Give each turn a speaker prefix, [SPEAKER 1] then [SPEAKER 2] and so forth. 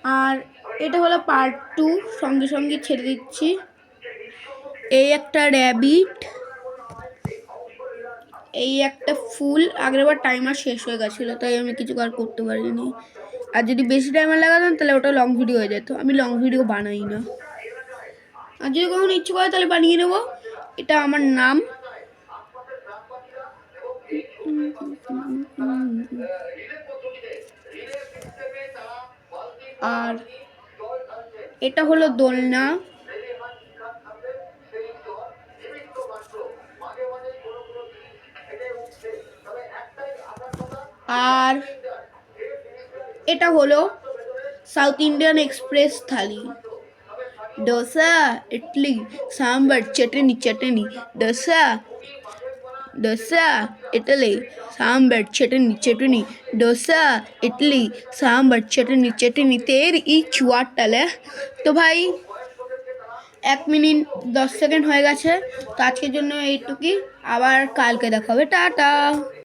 [SPEAKER 1] আর এটা হলো পার্ট 2, সঙ্গে সঙ্গে ছেড়ে দিচ্ছি। এই একটা র্যাবিট, এই একটা ফুল। আগেরবার টাইমার শেষ হয়ে গেছিলো, তাই আমি কিছু আর করতে পারিনি। আর যদি বেশি টাইমার লাগাতাম তাহলে ওটা লং ভিডিও হয়ে যেত। আমি লং ভিডিও বানাই না, আর যদি কখনো ইচ্ছে করে তাহলে বানিয়ে নেবো। এটা আমার নাম। আর এটা হলো দোলনা। আর এটা হলো সাউথ ইন্ডিয়ান এক্সপ্রেস থালি। डोसा, इडली, सांबर, चटनी चटनी। डोसा, डोसा, इडली, सांबर, चटनी चटनी। डोसा, इडली, सांबर, चटनी चटनी। तेरी चुआटाले। तो भाई 1 মিনিট 10 সেকেন্ড হয়ে গেছে। তো আজকের জন্য এইটুকুই, আবার কালকে দেখা হবে। টাটা।